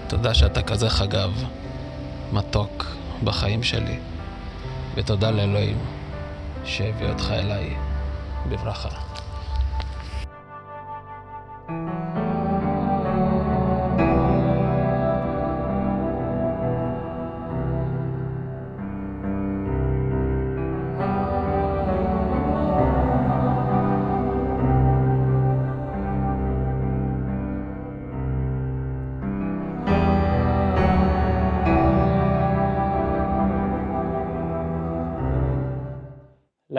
תודה שאתה כזה חגב, מתוק בחיים שלי, ותודה לאלוהים שהביא אותך אליי בברכה.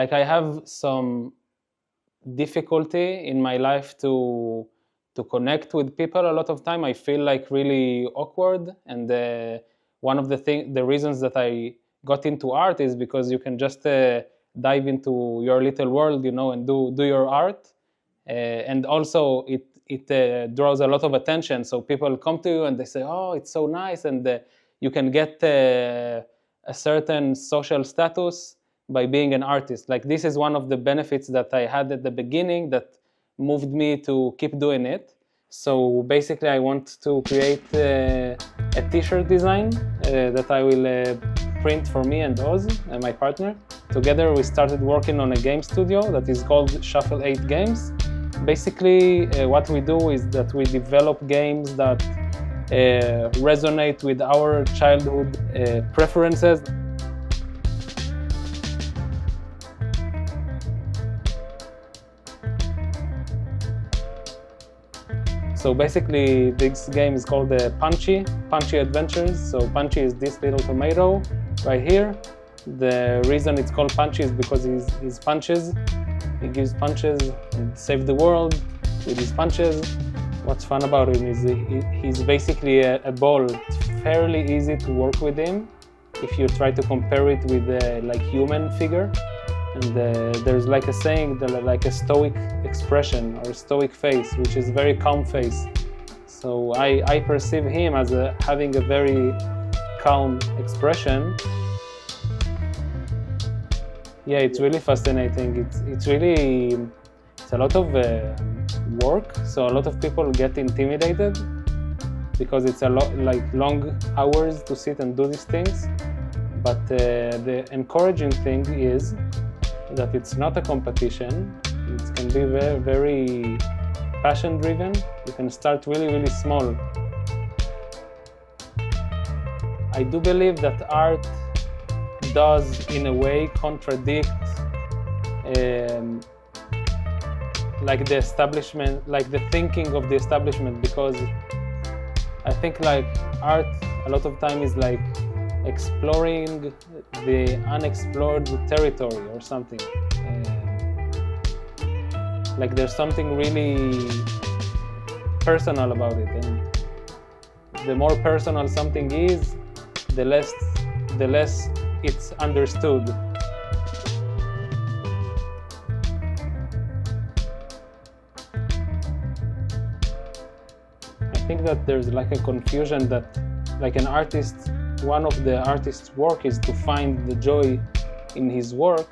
Like I have some difficulty in my life to connect with people. A lot of time I feel like really awkward, and one of the reasons that I got into art is because you can just dive into your little world, you know, and do your art, and also it draws a lot of attention. So people come to you and they say, "Oh, it's so nice," and you can get a certain social status by being an artist. Like this is one of the benefits that I had at the beginning that moved me to keep doing it. So basically I want to create a t-shirt design that I will print for me and Oz, my partner. Together we started working on a game studio that is called Shuffle 8 Games. Basically what we do is that we develop games that resonate with our childhood preferences. So basically this game is called Punchy Adventures. So Punchy is this little tomato right here. The reason it's called Punchy is because he's punches. He gives punches and saves the world with his punches. What's fun about him is he's basically a ball. It's fairly easy to work with him if you try to compare it with like human figure. And there's like a saying that like a stoic expression or stoic face, which is a very calm face. So I perceive him as having a very calm expression. Yeah, it's really fascinating. It's a lot of work. So a lot of people get intimidated because it's a lot like long hours to sit and do these things. But the encouraging thing is that it's not a competition. It can be very, very passion-driven. You can start really, really small. I do believe that art does, in a way, contradict like the establishment, like the thinking of the establishment, because I think like art a lot of time is like exploring the unexplored territory or something. Like there's something really personal about it, and the more personal something is, the less it's understood. I think that there's like a confusion that like an artist, one of the artist's work is to find the joy in his work,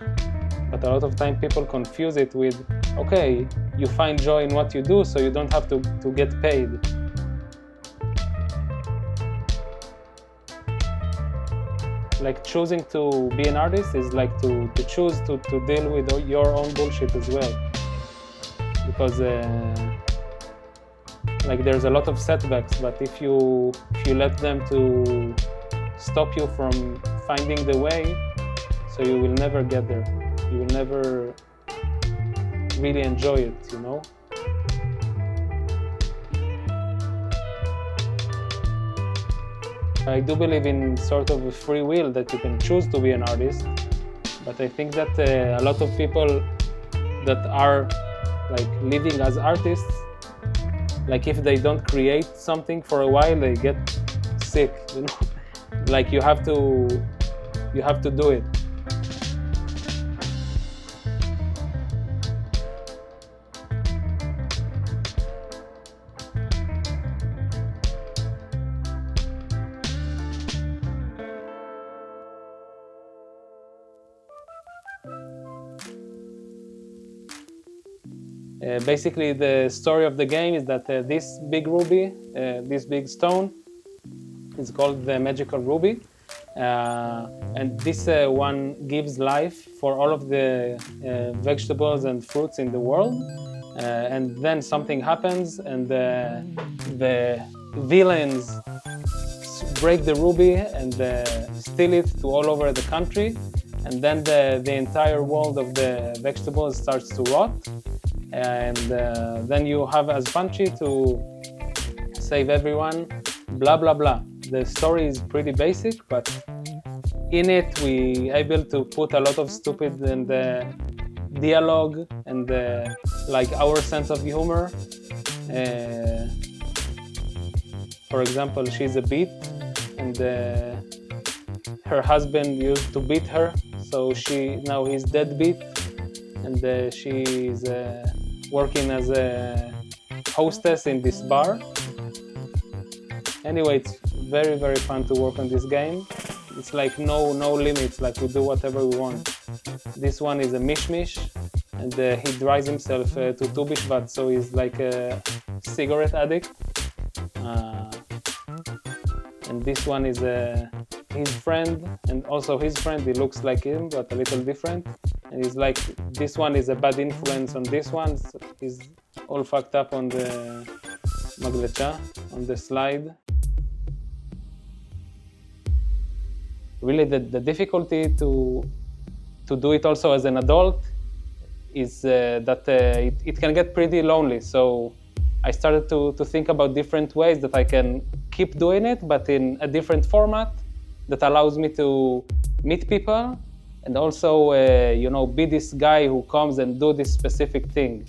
but a lot of time people confuse it with, okay, you find joy in what you do, so you don't have to get paid. Like choosing to be an artist is like to choose to deal with your own bullshit as well, because like there's a lot of setbacks, but if you let them to stop you from finding the way, so you will never get there. You will never really enjoy it, you know? I do believe in sort of a free will that you can choose to be an artist, but I think that a lot of people that are like living as artists, like if they don't create something for a while, they get sick, you know? Like you have to do it. Basically, the story of the game is that this big ruby, this big stone, It's called the Magical Ruby. And this one gives life for all of the vegetables and fruits in the world. And then something happens, and the villains break the ruby and steal it to all over the country. And then the entire world of the vegetables starts to rot. And then you have Azpanchi to save everyone, blah, blah, blah. The story is pretty basic, but in it we able to put a lot of stupid and dialogue and like our sense of humor. For example, she's a beat, and her husband used to beat her, so now he's deadbeat, and she's working as a hostess in this bar. Anyway, it's very, very fun to work on this game. It's like no limits, like we do whatever we want. This one is a mishmish, and he drives himself to Tu Bishvat, so he's like a cigarette addict. And this one is his friend, and also his friend, he looks like him, but a little different. And he's like, this one is a bad influence on this one, so he's all fucked up on the maglecha, on the slide. Really, the difficulty to do it also as an adult is that it can get pretty lonely. So I started to think about different ways that I can keep doing it, but in a different format that allows me to meet people and also, be this guy who comes and do this specific thing.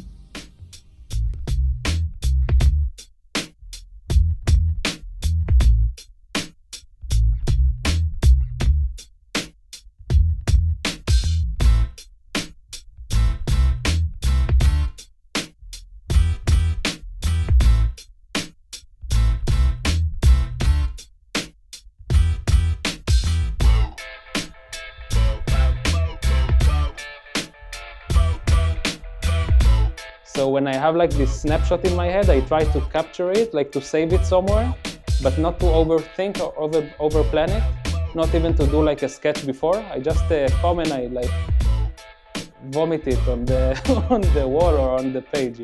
So when I have like this snapshot in my head, I try to capture it, like to save it somewhere, but not to overthink or overplan it, not even to do like a sketch before. I just come and I like vomit it on the on the wall or on the page,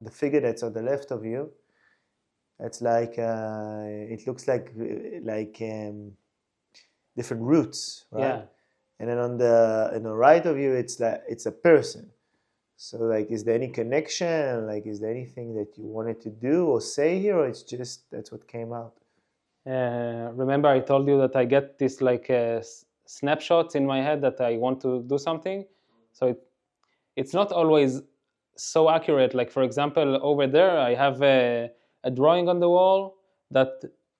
the figure that's on the left of you, it's like it looks like different roots, right? Yeah. And then on the right of you, it's a person. So like, is there any connection? Like, is there anything that you wanted to do or say here, or it's just that's what came out? Remember I told you that I get this like snapshots in my head that I want to do something. So it's not always so accurate. Like, for example, over there I have a drawing on the wall that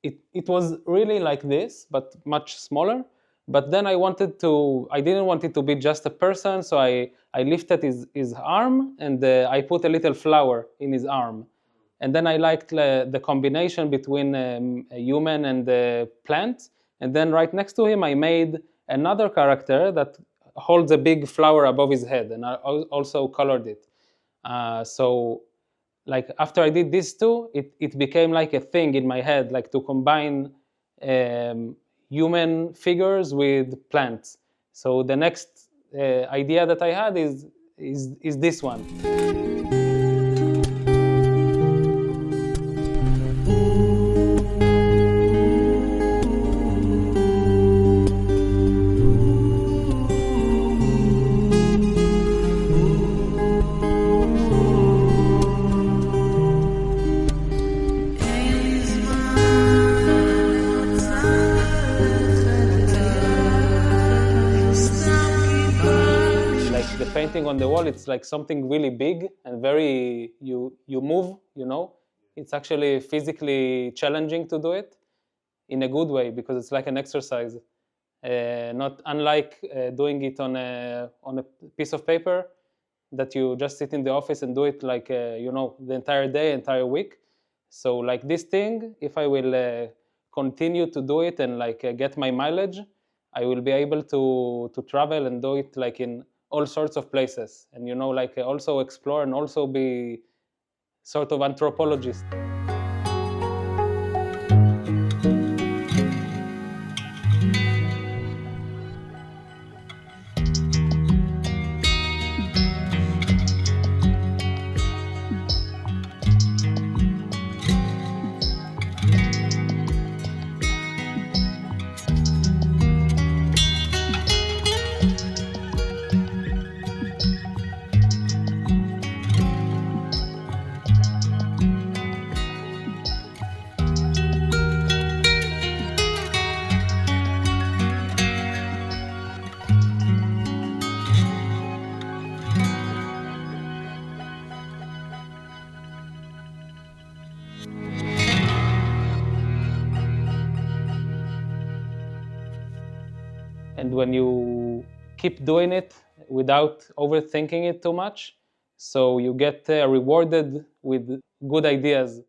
it was really like this, but much smaller. But then I didn't want it to be just a person, so I lifted his arm and I put a little flower in his arm. And then I liked the combination between a human and the plant. And then right next to him, I made another character that holds a big flower above his head, and I also colored it. So like after I did these two, it became like a thing in my head, like to combine human figures with plants. So the next idea that I had is this one. The painting on the wall, it's like something really big and very, you move, you know. It's actually physically challenging to do it in a good way, because it's like an exercise. Not unlike doing it on a piece of paper that you just sit in the office and do it like, you know, the entire day, entire week. So like this thing, if I will continue to do it and like get my mileage, I will be able to travel and do it like in all sorts of places, and you know, like also explore and also be sort of anthropologist. And when you keep doing it without overthinking it too much, so you get rewarded with good ideas.